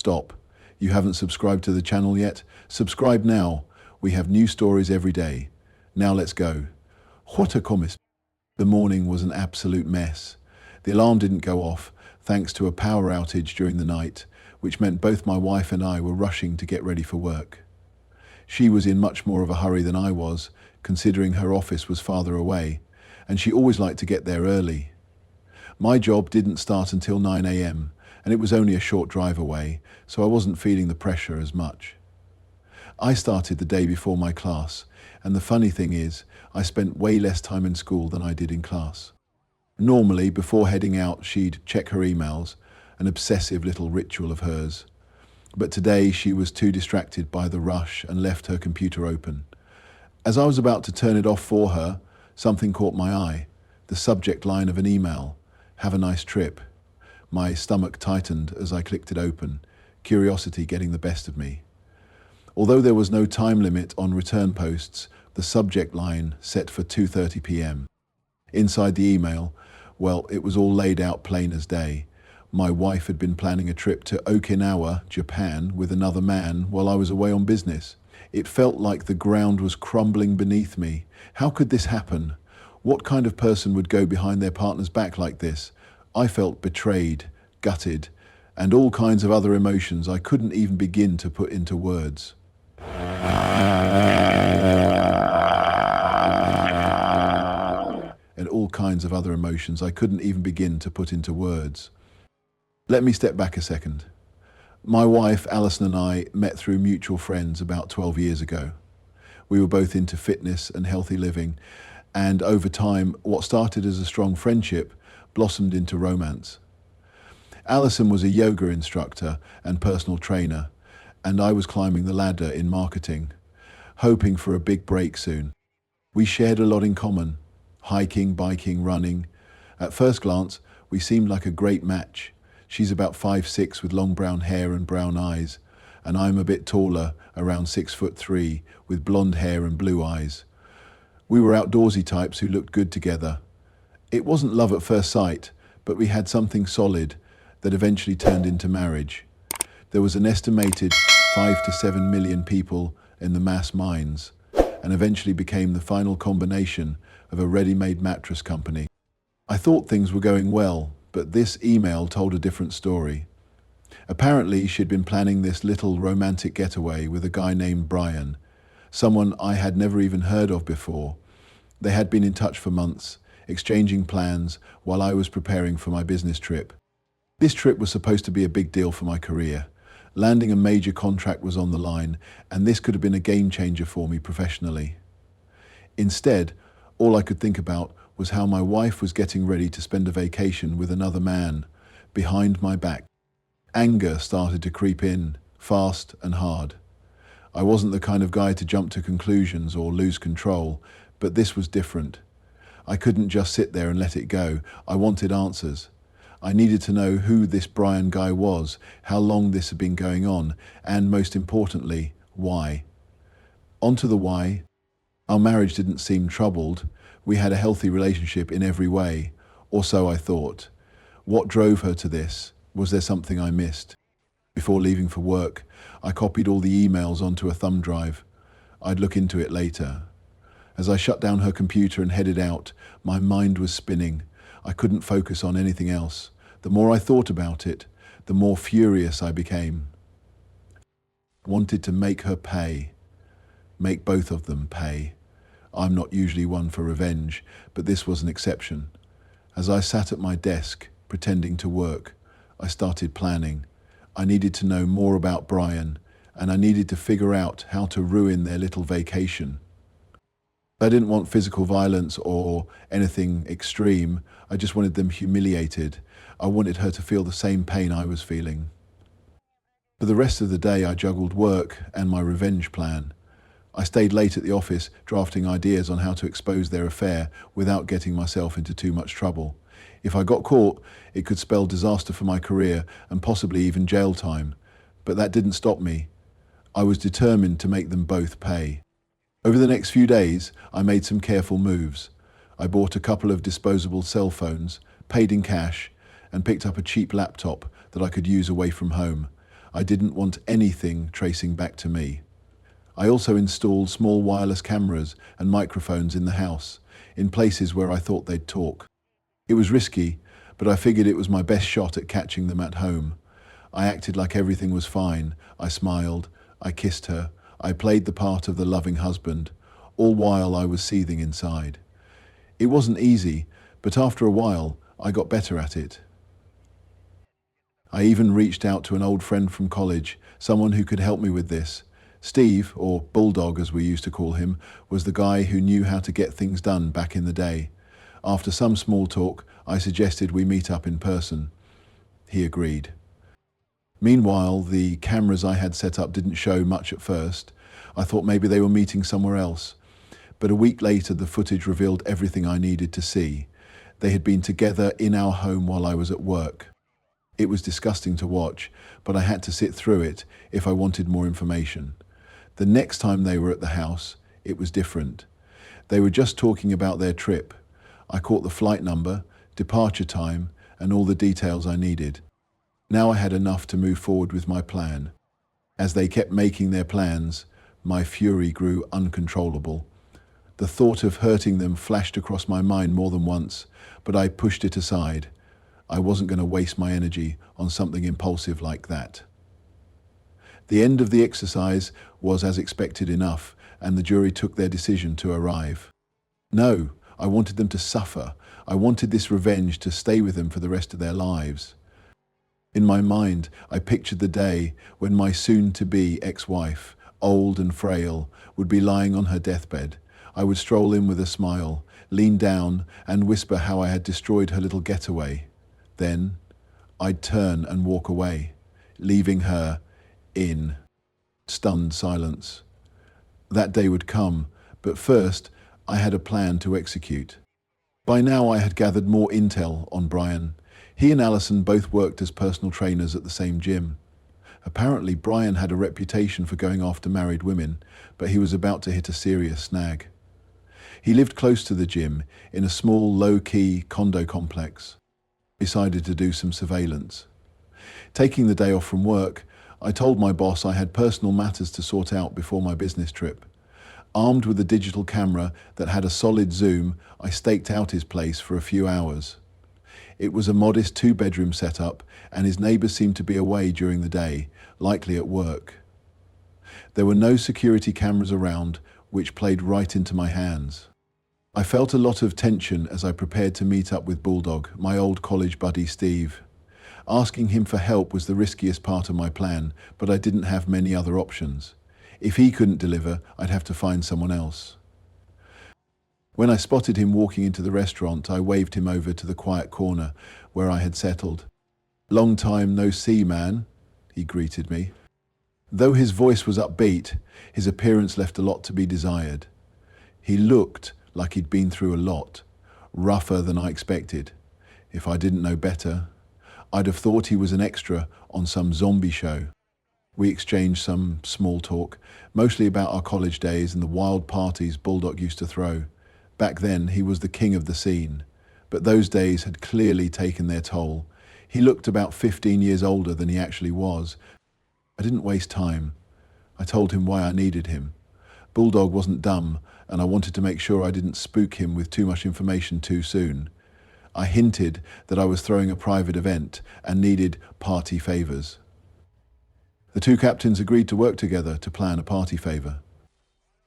Stop. You haven't subscribed to the channel yet? Subscribe now. We have new stories every day. Now let's go. What a comis. The morning was an absolute mess. The alarm didn't go off, thanks to a power outage during the night, which meant both my wife and I were rushing to get ready for work. She was in much more of a hurry than I was, considering her office was farther away, and she always liked to get there early. My job didn't start until 9 a.m., and it was only a short drive away, so I wasn't feeling the pressure as much. I started the day before my class, and the funny thing is, I spent way less time in school than I did in class. Normally, before heading out, she'd check her emails, an obsessive little ritual of hers. But today she was too distracted by the rush and left her computer open. As I was about to turn it off for her, something caught my eye, the subject line of an email, "Have a nice trip." My stomach tightened as I clicked it open, curiosity getting the best of me. Although there was no time limit on return posts, the subject line set for 2:30 p.m. Inside the email, well, it was all laid out plain as day. My wife had been planning a trip to Okinawa, Japan, with another man while I was away on business. It felt like the ground was crumbling beneath me. How could this happen? What kind of person would go behind their partner's back like this? I felt betrayed, gutted, and all kinds of other emotions I couldn't even begin to put into words. Let me step back a second. My wife, Alison, and I met through mutual friends about 12 years ago. We were both into fitness and healthy living, and over time, what started as a strong friendship blossomed into romance. Alison was a yoga instructor and personal trainer, and I was climbing the ladder in marketing, hoping for a big break soon. We shared a lot in common: hiking, biking, running. At first glance, we seemed like a great match. She's about 5'6" with long brown hair and brown eyes, and I'm a bit taller, around 6'3", with blonde hair and blue eyes. We were outdoorsy types who looked good together. It wasn't love at first sight, but we had something solid that eventually turned into marriage. There was an estimated 5 to 7 million people in the mass mines, and eventually became the final combination of a ready-made mattress company. I thought things were going well, but this email told a different story. Apparently, she'd been planning this little romantic getaway with a guy named Brian, someone I had never even heard of before. They had been in touch for months, exchanging plans while I was preparing for my business trip. This trip was supposed to be a big deal for my career. Landing a major contract was on the line, and this could have been a game changer for me professionally. Instead, all I could think about was how my wife was getting ready to spend a vacation with another man, behind my back. Anger started to creep in, fast and hard. I wasn't the kind of guy to jump to conclusions or lose control, but this was different. I couldn't just sit there and let it go. I wanted answers. I needed to know who this Brian guy was, how long this had been going on, and most importantly, why. On to the why. Our marriage didn't seem troubled. We had a healthy relationship in every way, or so I thought. What drove her to this? Was there something I missed? Before leaving for work, I copied all the emails onto a thumb drive. I'd look into it later. As I shut down her computer and headed out, my mind was spinning. I couldn't focus on anything else. The more I thought about it, the more furious I became. I wanted to make her pay. Make both of them pay. I'm not usually one for revenge, but this was an exception. As I sat at my desk, pretending to work, I started planning. I needed to know more about Brian, and I needed to figure out how to ruin their little vacation. I didn't want physical violence or anything extreme. I just wanted them humiliated. I wanted her to feel the same pain I was feeling. For the rest of the day, I juggled work and my revenge plan. I stayed late at the office, drafting ideas on how to expose their affair without getting myself into too much trouble. If I got caught, it could spell disaster for my career and possibly even jail time. But that didn't stop me. I was determined to make them both pay. Over the next few days, I made some careful moves. I bought a couple of disposable cell phones, paid in cash, and picked up a cheap laptop that I could use away from home. I didn't want anything tracing back to me. I also installed small wireless cameras and microphones in the house, in places where I thought they'd talk. It was risky, but I figured it was my best shot at catching them at home. I acted like everything was fine. I smiled, I kissed her, I played the part of the loving husband, all while I was seething inside. It wasn't easy, but after a while, I got better at it. I even reached out to an old friend from college, someone who could help me with this. Steve, or Bulldog as we used to call him, was the guy who knew how to get things done back in the day. After some small talk, I suggested we meet up in person. He agreed. Meanwhile, the cameras I had set up didn't show much at first. I thought maybe they were meeting somewhere else. But a week later, the footage revealed everything I needed to see. They had been together in our home while I was at work. It was disgusting to watch, but I had to sit through it if I wanted more information. The next time they were at the house, it was different. They were just talking about their trip. I caught the flight number, departure time, and all the details I needed. Now I had enough to move forward with my plan. As they kept making their plans, my fury grew uncontrollable. The thought of hurting them flashed across my mind more than once, but I pushed it aside. I wasn't going to waste my energy on something impulsive like that. The end of the exercise was as expected enough, and the jury took their decision to arrive. No, I wanted them to suffer. I wanted this revenge to stay with them for the rest of their lives. In my mind, I pictured the day when my soon-to-be ex-wife, old and frail, would be lying on her deathbed. I would stroll in with a smile, lean down, and whisper how I had destroyed her little getaway. Then, I'd turn and walk away, leaving her in stunned silence. That day would come, but first, I had a plan to execute. By now, I had gathered more intel on Brian. He and Alison both worked as personal trainers at the same gym. Apparently, Brian had a reputation for going after married women, but he was about to hit a serious snag. He lived close to the gym, in a small, low-key condo complex. I decided to do some surveillance. Taking the day off from work, I told my boss I had personal matters to sort out before my business trip. Armed with a digital camera that had a solid zoom, I staked out his place for a few hours. It was a modest two-bedroom setup, and his neighbors seemed to be away during the day, likely at work. There were no security cameras around, which played right into my hands. I felt a lot of tension as I prepared to meet up with Bulldog, my old college buddy Steve. Asking him for help was the riskiest part of my plan, but I didn't have many other options. If he couldn't deliver, I'd have to find someone else. When I spotted him walking into the restaurant, I waved him over to the quiet corner where I had settled. "Long time no see, man," he greeted me. Though his voice was upbeat, his appearance left a lot to be desired. He looked like he'd been through a lot, rougher than I expected. If I didn't know better, I'd have thought he was an extra on some zombie show. We exchanged some small talk, mostly about our college days and the wild parties Bulldog used to throw. Back then, he was the king of the scene, but those days had clearly taken their toll. He looked about 15 years older than he actually was. I didn't waste time. I told him why I needed him. Bulldog wasn't dumb, and I wanted to make sure I didn't spook him with too much information too soon. I hinted that I was throwing a private event and needed party favors. The two captains agreed to work together to plan a party favor.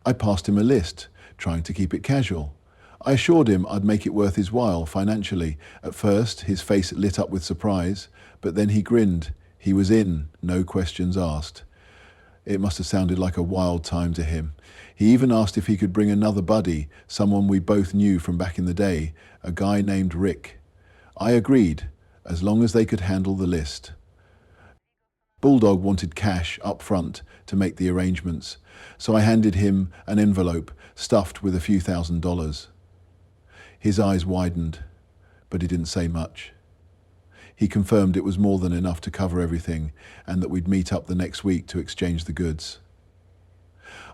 I passed him a list, trying to keep it casual. I assured him I'd make it worth his while financially. At first, his face lit up with surprise, but then he grinned. He was in, no questions asked. It must have sounded like a wild time to him. He even asked if he could bring another buddy, someone we both knew from back in the day, a guy named Rick. I agreed, as long as they could handle the list. Bulldog wanted cash up front to make the arrangements, so I handed him an envelope stuffed with a few $1,000s. His eyes widened, but he didn't say much. He confirmed it was more than enough to cover everything and that we'd meet up the next week to exchange the goods.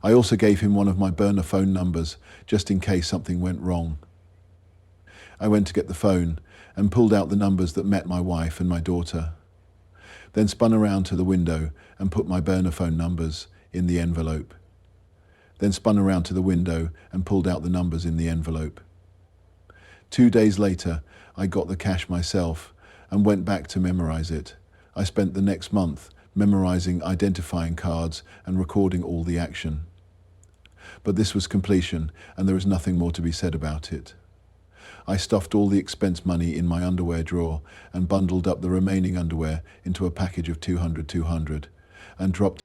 I also gave him one of my burner phone numbers just in case something went wrong. I went to get the phone and pulled out the numbers that met my wife and my daughter. then spun around to the window and put my burner phone numbers in the envelope. Then spun around to the window and pulled out the numbers in the envelope. 2 days later, I got the cash myself and went back to memorize it. I spent the next month memorizing identifying cards and recording all the action. But this was completion, and there was nothing more to be said about it. I stuffed all the expense money in my underwear drawer and bundled up the remaining underwear into a package of 200 and dropped.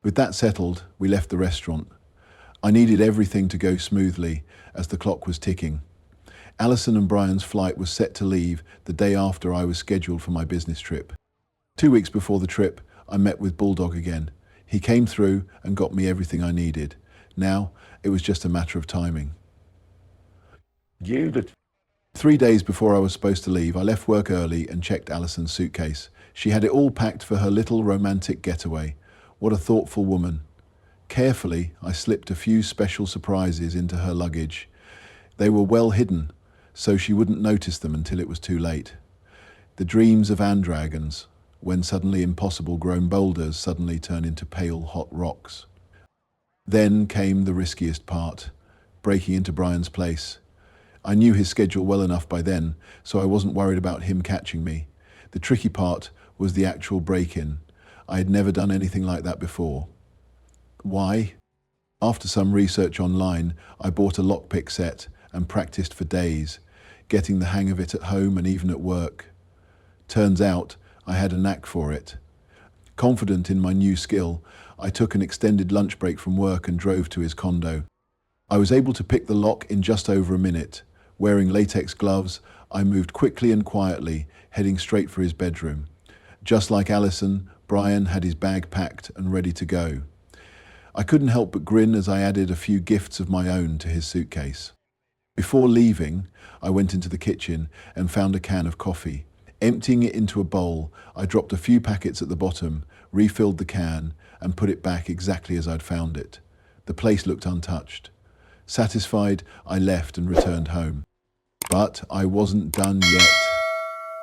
With that settled, we left the restaurant. I needed everything to go smoothly as the clock was ticking. Alison and Brian's flight was set to leave the day after I was scheduled for my business trip. 2 weeks before the trip, I met with Bulldog again. He came through and got me everything I needed. Now, it was just a matter of timing. 3 days before I was supposed to leave, I left work early and checked Alison's suitcase. She had it all packed for her little romantic getaway. What a thoughtful woman. Carefully, I slipped a few special surprises into her luggage. They were well hidden, so she wouldn't notice them until it was too late. The dreams of andragons, when suddenly impossible grown boulders suddenly turn into pale hot rocks. Then came the riskiest part, breaking into Brian's place. I knew his schedule well enough by then, so I wasn't worried about him catching me. The tricky part was the actual break-in. I had never done anything like that before. Why? After some research online, I bought a lockpick set and practiced for days, getting the hang of it at home and even at work. Turns out, I had a knack for it. Confident in my new skill, I took an extended lunch break from work and drove to his condo. I was able to pick the lock in just over a minute. Wearing latex gloves, I moved quickly and quietly, heading straight for his bedroom. Just like Alison, Brian had his bag packed and ready to go. I couldn't help but grin as I added a few gifts of my own to his suitcase. Before leaving, I went into the kitchen and found a can of coffee. Emptying it into a bowl, I dropped a few packets at the bottom, refilled the can, and put it back exactly as I'd found it. The place looked untouched. Satisfied, I left and returned home. But I wasn't done yet.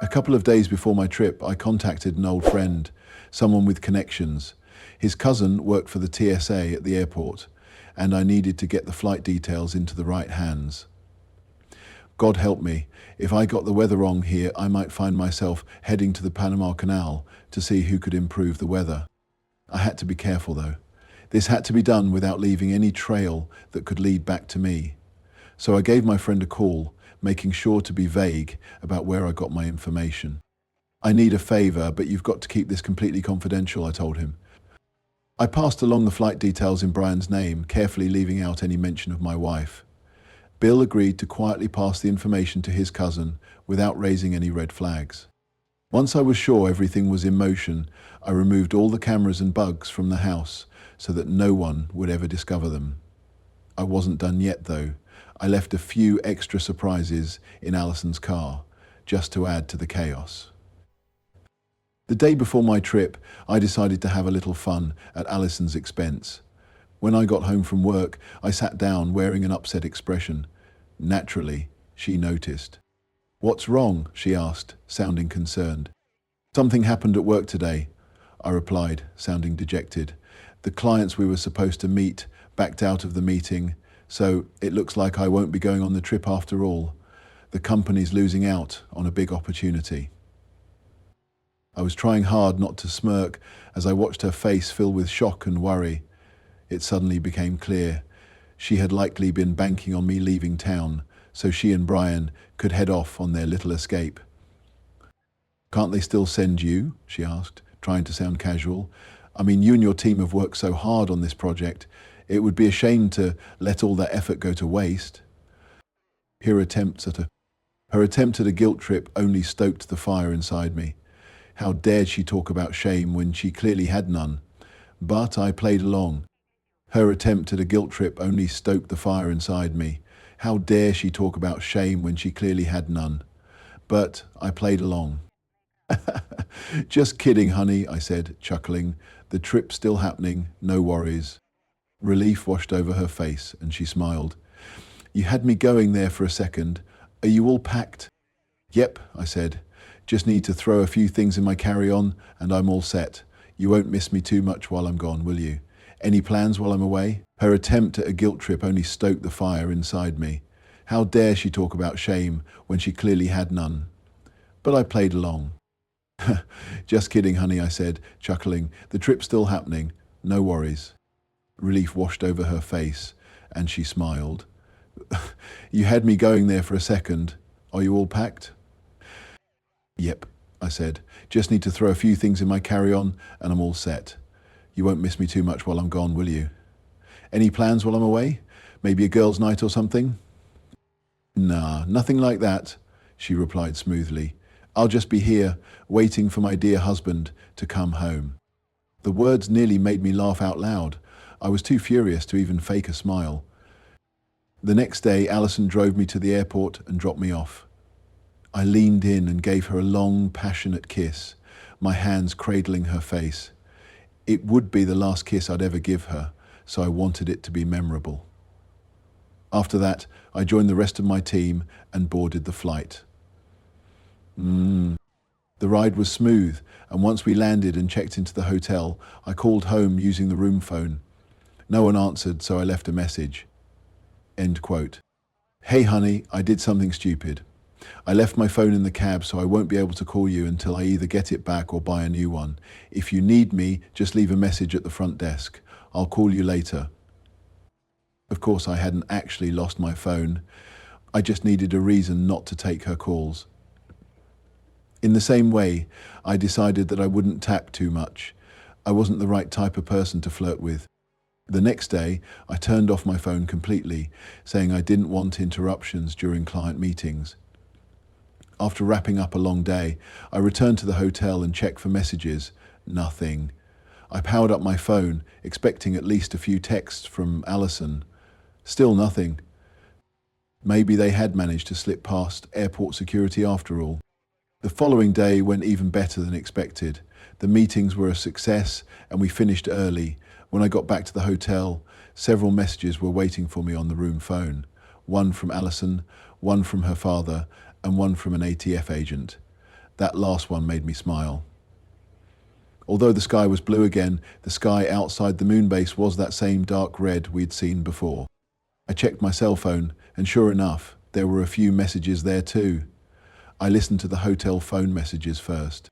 A couple of days before my trip, I contacted an old friend, someone with connections. His cousin worked for the TSA at the airport, and I needed to get the flight details into the right hands. God help me, if I got the weather wrong here, I might find myself heading to the Panama Canal to see who could improve the weather. I had to be careful though. This had to be done without leaving any trail that could lead back to me. So I gave my friend a call, making sure to be vague about where I got my information. I need a favor, but you've got to keep this completely confidential, I told him. I passed along the flight details in Brian's name, carefully leaving out any mention of my wife. Bill agreed to quietly pass the information to his cousin without raising any red flags. Once I was sure everything was in motion, I removed all the cameras and bugs from the house so that no one would ever discover them. I wasn't done yet though. I left a few extra surprises in Alison's car, just to add to the chaos. The day before my trip, I decided to have a little fun at Alison's expense. When I got home from work, I sat down wearing an upset expression. Naturally, she noticed. "What's wrong?" she asked, sounding concerned. "Something happened at work today," I replied, sounding dejected. "The clients we were supposed to meet backed out of the meeting, so it looks like I won't be going on the trip after all. The company's losing out on a big opportunity." I was trying hard not to smirk as I watched her face fill with shock and worry. It suddenly became clear. She had likely been banking on me leaving town, so she and Brian could head off on their little escape. "Can't they still send you?" she asked, trying to sound casual. "I mean, you and your team have worked so hard on this project. It would be a shame to let all that effort go to waste." Her attempt at a guilt trip only stoked the fire inside me. How dared she talk about shame when she clearly had none? But I played along. Her attempt at a guilt trip only stoked the fire inside me. How dare she talk about shame when she clearly had none? But I played along. "Just kidding, honey," I said, chuckling. "The trip's still happening, no worries." Relief washed over her face and she smiled. "You had me going there for a second. Are you all packed?" "Yep," I said. Just need to throw a few things in my carry-on and I'm all set. You won't miss me too much while I'm gone, will you? Any plans while I'm away? Her attempt at a guilt trip only stoked the fire inside me. How dare she talk about shame when she clearly had none? But I played along. Just kidding, honey, I said, chuckling. The trip's still happening. No worries. Relief washed over her face, and she smiled. You had me going there for a second. Are you all packed? Yep, I said. Just need to throw a few things in my carry-on, and I'm all set. You won't miss me too much while I'm gone, will you? Any plans while I'm away? Maybe a girls' night or something? Nah, nothing like that, she replied smoothly. I'll just be here, waiting for my dear husband to come home. The words nearly made me laugh out loud. I was too furious to even fake a smile. The next day, Alison drove me to the airport and dropped me off. I leaned in and gave her a long, passionate kiss, my hands cradling her face. It would be the last kiss I'd ever give her, so I wanted it to be memorable. After that, I joined the rest of my team and boarded the flight. The ride was smooth, and once we landed and checked into the hotel, I called home using the room phone. No one answered, so I left a message. End quote. Hey honey, I did something stupid. I left my phone in the cab, so I won't be able to call you until I either get it back or buy a new one. If you need me, just leave a message at the front desk. I'll call you later. Of course, I hadn't actually lost my phone. I just needed a reason not to take her calls. In the same way, I decided that I wouldn't tap too much. I wasn't the right type of person to flirt with. The next day, I turned off my phone completely, saying I didn't want interruptions during client meetings. After wrapping up a long day, I returned to the hotel and checked for messages. Nothing. I powered up my phone, expecting at least a few texts from Alison. Still nothing. Maybe they had managed to slip past airport security after all. The following day went even better than expected. The meetings were a success and we finished early. When I got back to the hotel, several messages were waiting for me on the room phone. One from Alison, one from her father, and one from an ATF agent. That last one made me smile. Although the sky was blue again, the sky outside the moon base was that same dark red we'd seen before. I checked my cell phone, and sure enough, there were a few messages there too. I listened to the hotel phone messages first.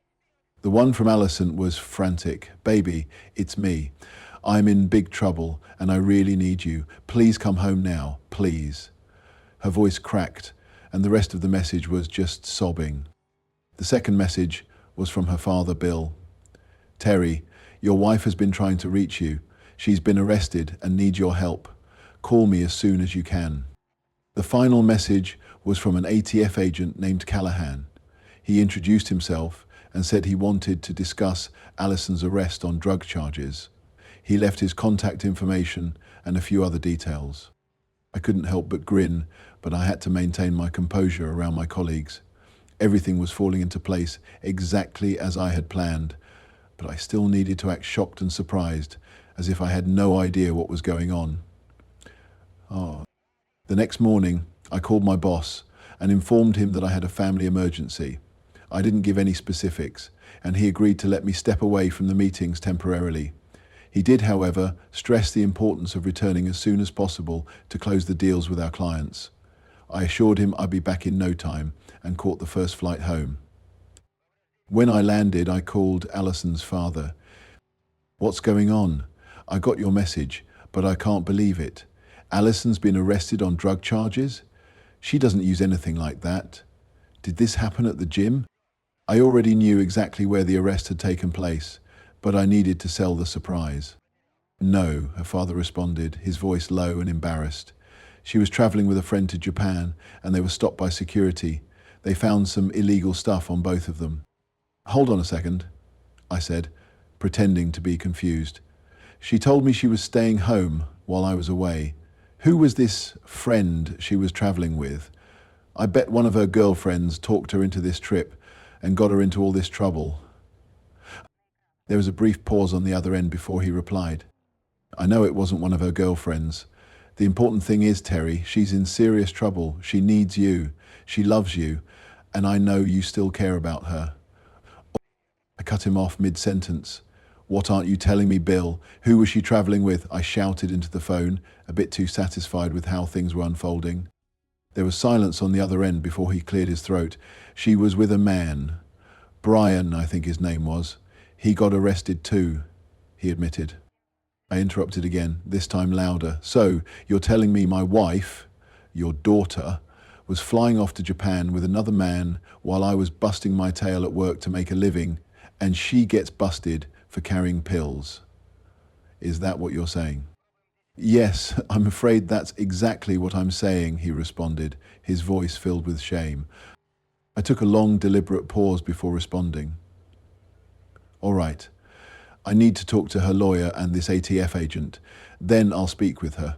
The one from Alison was frantic. Baby, it's me. I'm in big trouble and I really need you. Please come home now, please. Her voice cracked and the rest of the message was just sobbing. The second message was from her father, Bill. Terry, your wife has been trying to reach you. She's been arrested and needs your help. Call me as soon as you can. The final message was from an ATF agent named Callahan. He introduced himself and said he wanted to discuss Alison's arrest on drug charges. He left his contact information and a few other details. I couldn't help but grin, but I had to maintain my composure around my colleagues. Everything was falling into place exactly as I had planned, but I still needed to act shocked and surprised, as if I had no idea what was going on. The next morning, I called my boss and informed him that I had a family emergency. I didn't give any specifics, and he agreed to let me step away from the meetings temporarily. He did, however, stress the importance of returning as soon as possible to close the deals with our clients. I assured him I'd be back in no time and caught the first flight home. When I landed, I called Alison's father. What's going on? I got your message, but I can't believe it. Alison's been arrested on drug charges? She doesn't use anything like that. Did this happen at the gym? I already knew exactly where the arrest had taken place, but I needed to sell the surprise. No, her father responded, his voice low and embarrassed. She was traveling with a friend to Japan, and they were stopped by security. They found some illegal stuff on both of them. Hold on a second, I said, pretending to be confused. She told me she was staying home while I was away. Who was this friend she was traveling with? I bet one of her girlfriends talked her into this trip and got her into all this trouble. There was a brief pause on the other end before he replied. I know it wasn't one of her girlfriends. The important thing is, Terry, she's in serious trouble. She needs you. She loves you. and I know you still care about her. I cut him off mid-sentence. What aren't you telling me, Bill? Who was she travelling with? I shouted into the phone, a bit too satisfied with how things were unfolding. There was silence on the other end before he cleared his throat. She was with a man. Brian, I think his name was. He got arrested too, he admitted. I interrupted again, this time louder. So, you're telling me my wife, your daughter, was flying off to Japan with another man while I was busting my tail at work to make a living, and she gets busted for carrying pills. Is that what you're saying? Yes, I'm afraid that's exactly what I'm saying, he responded, his voice filled with shame. I took a long, deliberate pause before responding. All right. I need to talk to her lawyer and this ATF agent. Then I'll speak with her.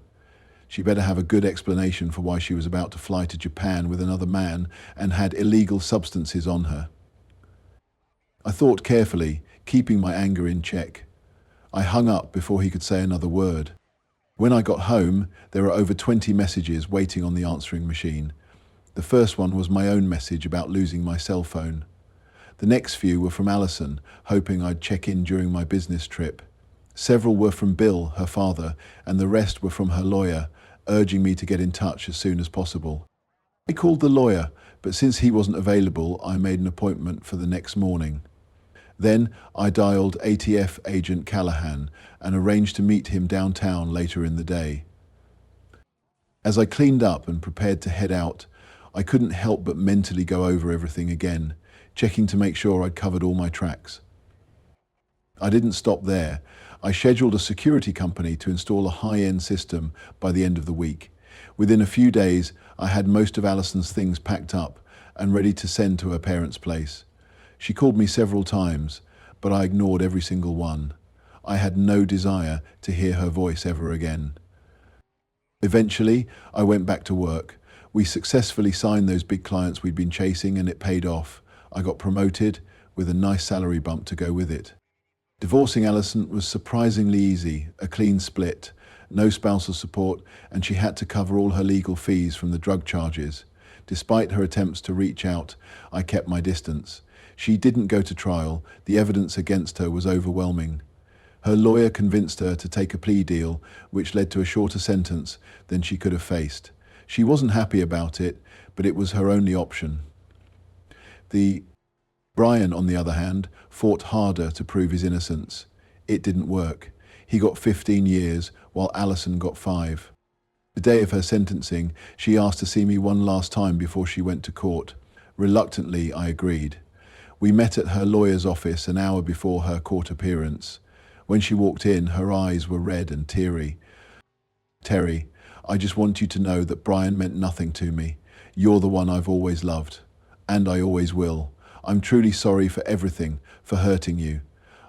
She better have a good explanation for why she was about to fly to Japan with another man and had illegal substances on her. I thought carefully, keeping my anger in check. I hung up before he could say another word. When I got home, there were over 20 messages waiting on the answering machine. The first one was my own message about losing my cell phone. The next few were from Alison, hoping I'd check in during my business trip. Several were from Bill, her father, and the rest were from her lawyer, urging me to get in touch as soon as possible. I called the lawyer, but since he wasn't available, I made an appointment for the next morning. Then I dialed ATF agent Callahan and arranged to meet him downtown later in the day. As I cleaned up and prepared to head out, I couldn't help but mentally go over everything again, checking to make sure I'd covered all my tracks. I didn't stop there. I scheduled a security company to install a high-end system by the end of the week. Within a few days, I had most of Alison's things packed up and ready to send to her parents' place. She called me several times, but I ignored every single one. I had no desire to hear her voice ever again. Eventually, I went back to work. We successfully signed those big clients we'd been chasing, and it paid off. I got promoted with a nice salary bump to go with it. Divorcing Alison was surprisingly easy, a clean split, no spousal support, and she had to cover all her legal fees from the drug charges. Despite her attempts to reach out, I kept my distance. She didn't go to trial. The evidence against her was overwhelming. Her lawyer convinced her to take a plea deal, which led to a shorter sentence than she could have faced. She wasn't happy about it, but it was her only option. Brian, on the other hand, fought harder to prove his innocence. It didn't work. He got 15 years, while Alison got 5. The day of her sentencing, she asked to see me one last time before she went to court. Reluctantly, I agreed. We met at her lawyer's office an hour before her court appearance. When she walked in, her eyes were red and teary. Terry, I just want you to know that Brian meant nothing to me. You're the one I've always loved, and I always will. I'm truly sorry for everything, for hurting you.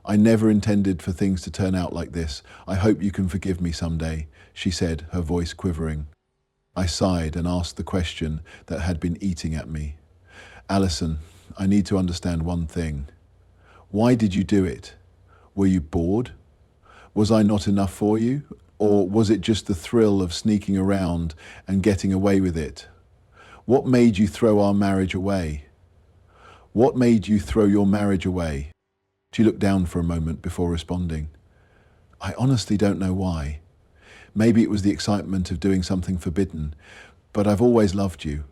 I never intended for things to turn out like this. I hope you can forgive me someday, she said, her voice quivering. I sighed and asked the question that had been eating at me. Alison, I need to understand one thing. Why did you do it? Were you bored? Was I not enough for you? Or was it just the thrill of sneaking around and getting away with it? What made you throw our marriage away? What made you throw your marriage away? She looked down for a moment before responding. I honestly don't know why. Maybe it was the excitement of doing something forbidden, but I've always loved you.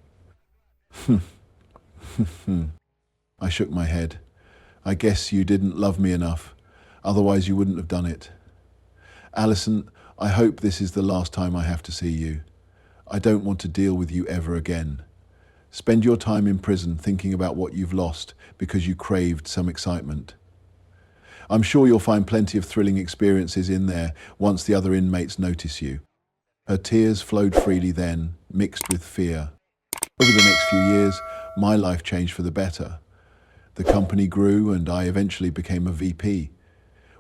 I shook my head. I guess you didn't love me enough, otherwise you wouldn't have done it. Alison, I hope this is the last time I have to see you. I don't want to deal with you ever again. Spend your time in prison thinking about what you've lost because you craved some excitement. I'm sure you'll find plenty of thrilling experiences in there once the other inmates notice you. Her tears flowed freely then, mixed with fear. Over the next few years, my life changed for the better. The company grew and I eventually became a VP.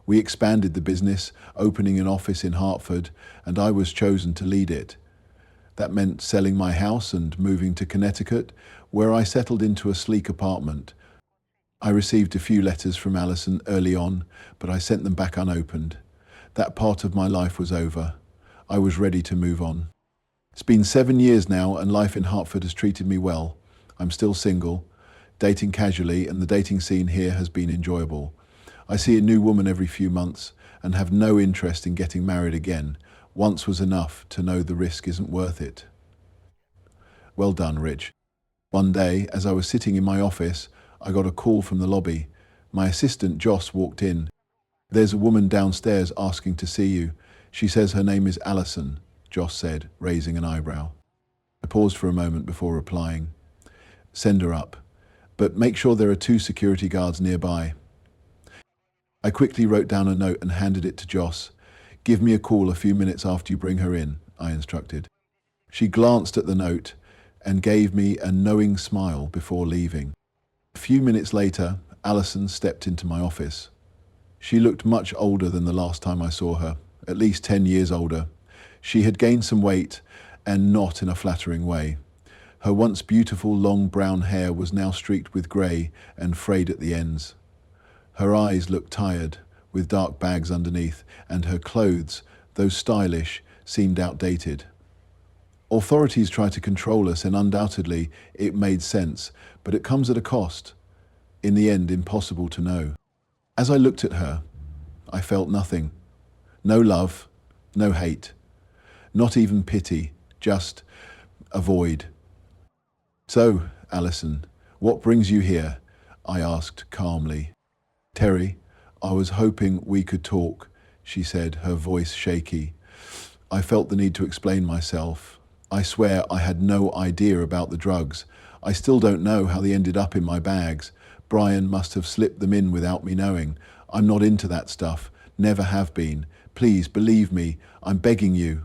We expanded the business, opening an office in Hartford, and I was chosen to lead it. That meant selling my house and moving to Connecticut, where I settled into a sleek apartment. I received a few letters from Alison early on, but I sent them back unopened. That part of my life was over. I was ready to move on. It's been 7 years now, and life in Hartford has treated me well. I'm still single, dating casually, and the dating scene here has been enjoyable. I see a new woman every few months and have no interest in getting married again. Once was enough to know the risk isn't worth it. Well done, Rich. One day, as I was sitting in my office, I got a call from the lobby. My assistant, Joss, walked in. There's a woman downstairs asking to see you. She says her name is Alison, Joss said, raising an eyebrow. I paused for a moment before replying. Send her up, but make sure there are 2 security guards nearby. I quickly wrote down a note and handed it to Joss. Give me a call a few minutes after you bring her in, I instructed. She glanced at the note and gave me a knowing smile before leaving. A few minutes later, Alison stepped into my office. She looked much older than the last time I saw her, at least 10 years older. She had gained some weight, and not in a flattering way. Her once beautiful long brown hair was now streaked with grey and frayed at the ends. Her eyes looked tired, with dark bags underneath, and her clothes, though stylish, seemed outdated. Authorities try to control us, and undoubtedly it made sense, but it comes at a cost. In the end, impossible to know. As I looked at her, I felt nothing. No love, no hate, not even pity, just a void. So, Alison, what brings you here? I asked calmly. Terry, I was hoping we could talk, she said, her voice shaky. I felt the need to explain myself. I swear I had no idea about the drugs. I still don't know how they ended up in my bags. Brian must have slipped them in without me knowing. I'm not into that stuff. Never have been. Please, believe me. I'm begging you.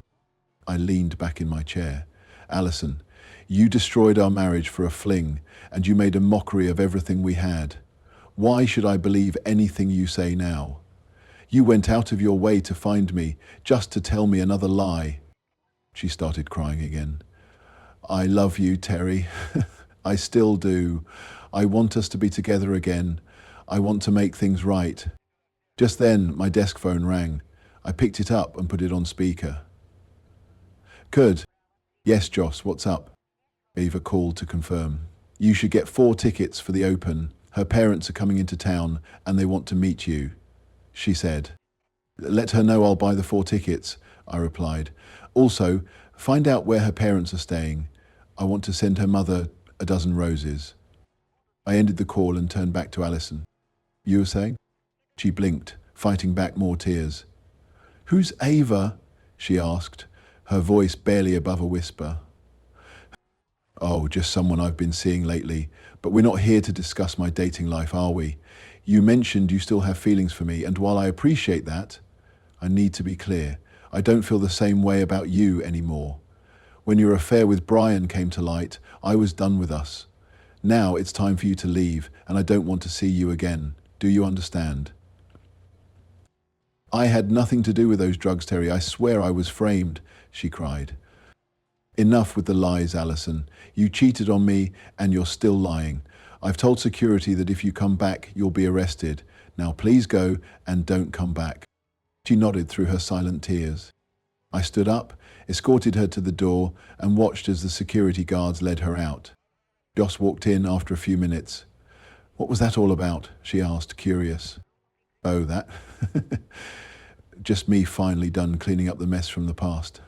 I leaned back in my chair. Alison, you destroyed our marriage for a fling, and you made a mockery of everything we had. Why should I believe anything you say now? You went out of your way to find me, just to tell me another lie. She started crying again. I love you, Terry. I still do. I want us to be together again. I want to make things right. Just then, my desk phone rang. I picked it up and put it on speaker. Good. Yes, Joss, what's up? Eva called to confirm. You should get 4 tickets for the Open. Her parents are coming into town and they want to meet you, she said. Let her know I'll buy the 4 tickets, I replied. Also, find out where her parents are staying. I want to send her mother a dozen roses. I ended the call and turned back to Alison. You were saying? She blinked, fighting back more tears. Who's Ava? She asked, her voice barely above a whisper. Oh, just someone I've been seeing lately. But we're not here to discuss my dating life, are we? You mentioned you still have feelings for me, and while I appreciate that, I need to be clear. I don't feel the same way about you anymore. When your affair with Brian came to light, I was done with us. Now it's time for you to leave, and I don't want to see you again. Do you understand? I had nothing to do with those drugs, Terry. I swear I was framed, she cried. Enough with the lies, Alison. You cheated on me and you're still lying. I've told security that if you come back, you'll be arrested. Now please go and don't come back. She nodded through her silent tears. I stood up, escorted her to the door, and watched as the security guards led her out. Joss walked in after a few minutes. What was that all about? She asked, curious. Oh, that? Just me finally done cleaning up the mess from the past.